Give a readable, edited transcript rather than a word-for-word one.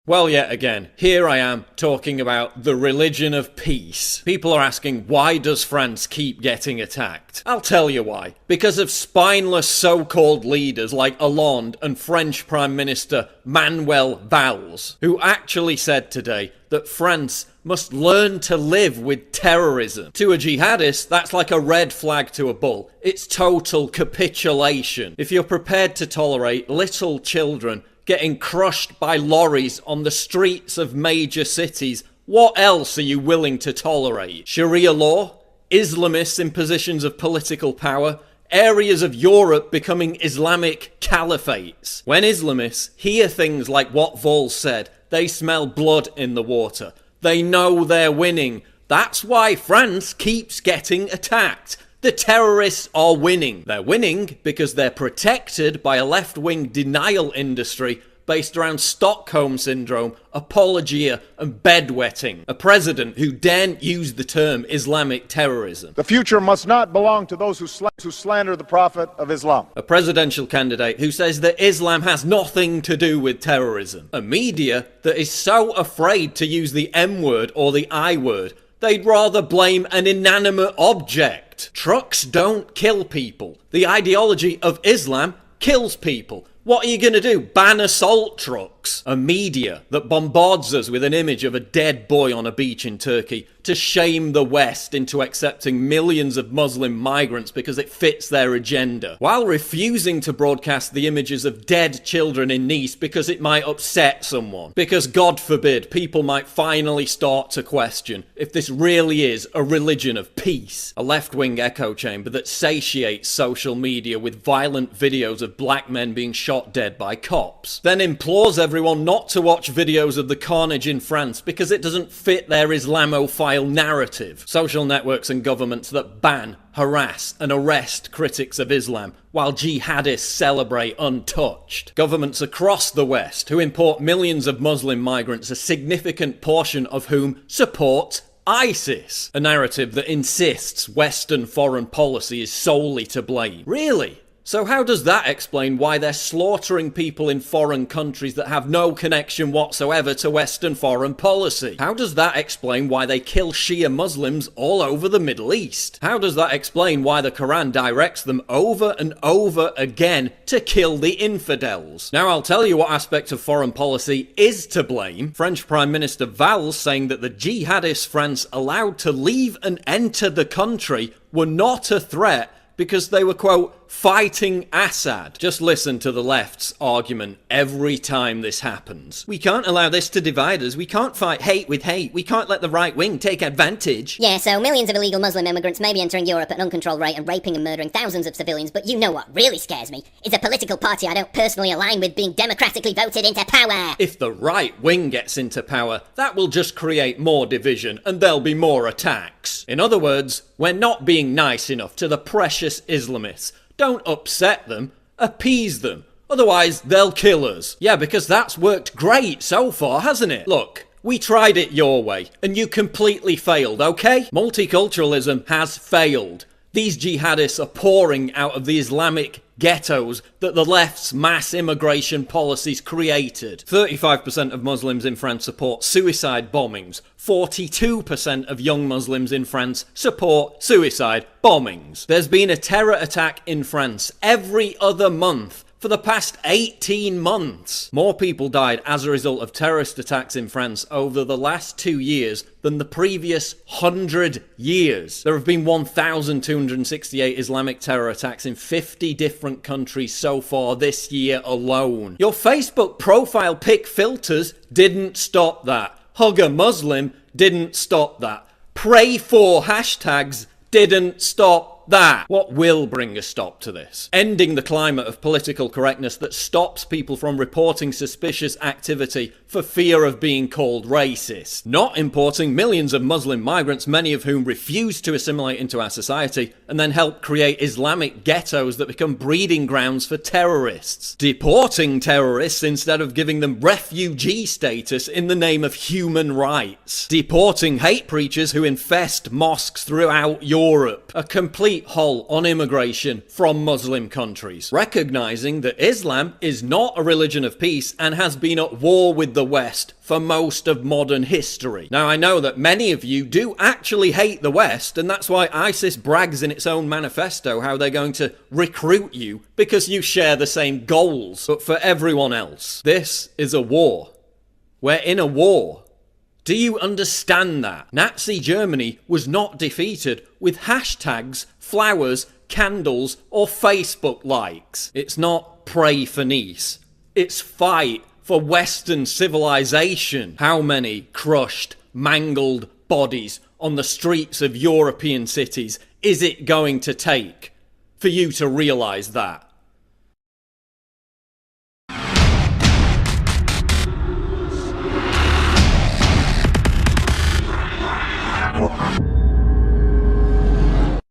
Well, yet again, here I am talking about the religion of peace. People are asking, why does France keep getting attacked? I'll tell you why. Because of spineless so-called leaders like Hollande and French Prime Minister Manuel Valls, who actually said today that France must learn to live with terrorism. To a jihadist, that's like a red flag to a bull. It's total capitulation. If you're prepared to tolerate little children getting crushed by lorries on the streets of major cities, what else are you willing to tolerate? Sharia law? Islamists in positions of political power? Areas of Europe becoming Islamic caliphates? When Islamists hear things like what Valls said, they smell blood in the water. They know they're winning. That's why France keeps getting attacked. The terrorists are winning. They're winning because they're protected by a left-wing denial industry based around Stockholm Syndrome, apologia, and bedwetting. A president who daren't use the term Islamic terrorism. The future must not belong to those who slander the Prophet of Islam. A presidential candidate who says that Islam has nothing to do with terrorism. A media that is so afraid to use the M word or the I word, they'd rather blame an inanimate object. Trucks don't kill people. The ideology of Islam kills people. What are you going to do? Ban assault trucks? A media that bombards us with an image of a dead boy on a beach in Turkey to shame the West into accepting millions of Muslim migrants because it fits their agenda, while refusing to broadcast the images of dead children in Nice because it might upset someone. Because God forbid, people might finally start to question if this really is a religion of peace. A left-wing echo chamber that satiates social media with violent videos of black men being shot dead by cops, then implores everyone not to watch videos of the carnage in France because it doesn't fit their Islamophile narrative. Social networks and governments that ban, harass and arrest critics of Islam while jihadists celebrate untouched. Governments across the West who import millions of Muslim migrants, a significant portion of whom support ISIS. A narrative that insists Western foreign policy is solely to blame. Really? So how does that explain why they're slaughtering people in foreign countries that have no connection whatsoever to Western foreign policy? How does that explain why they kill Shia Muslims all over the Middle East? How does that explain why the Quran directs them over and over again to kill the infidels? Now I'll tell you what aspect of foreign policy is to blame. French Prime Minister Valls saying that the jihadists France allowed to leave and enter the country were not a threat because they were, quote, fighting Assad. Just listen to the left's argument every time this happens. We can't allow this to divide us. We can't fight hate with hate. We can't let the right wing take advantage. Yeah, so millions of illegal Muslim immigrants may be entering Europe at an uncontrolled rate and raping and murdering thousands of civilians, but you know what really scares me? Is a political party I don't personally align with being democratically voted into power. If the right wing gets into power, that will just create more division and there'll be more attacks. In other words, we're not being nice enough to the precious Islamists. Don't upset them, appease them. Otherwise, they'll kill us. Yeah, because that's worked great so far, hasn't it? Look, we tried it your way, and you completely failed, okay? Multiculturalism has failed. These jihadists are pouring out of the Islamic ghettos that the left's mass immigration policies created. 35% of Muslims in France support suicide bombings. 42% of young Muslims in France support suicide bombings. There's been a terror attack in France every other month for the past 18 months. More people died as a result of terrorist attacks in France over the last 2 years than the previous 100 years. There have been 1,268 Islamic terror attacks in 50 different countries so far this year alone. Your Facebook profile pic filters didn't stop that. Hug a Muslim didn't stop that. Pray for hashtags didn't stop that. What will bring a stop to this? Ending the climate of political correctness that stops people from reporting suspicious activity for fear of being called racist. Not importing millions of Muslim migrants, many of whom refuse to assimilate into our society, and then help create Islamic ghettos that become breeding grounds for terrorists. Deporting terrorists instead of giving them refugee status in the name of human rights. Deporting hate preachers who infest mosques throughout Europe. A complete complete halt on immigration from Muslim countries, recognizing that Islam is not a religion of peace and has been at war with the West for most of modern history. Now, I know that many of you do actually hate the West, and that's why ISIS brags in its own manifesto how they're going to recruit you because you share the same goals. But for everyone else, this is a war. We're in a war. Do you understand that? Nazi Germany was not defeated with hashtags, flowers, candles, or Facebook likes. It's not pray for Nice. It's fight for Western civilization. How many crushed, mangled bodies on the streets of European cities is it going to take for you to realize that?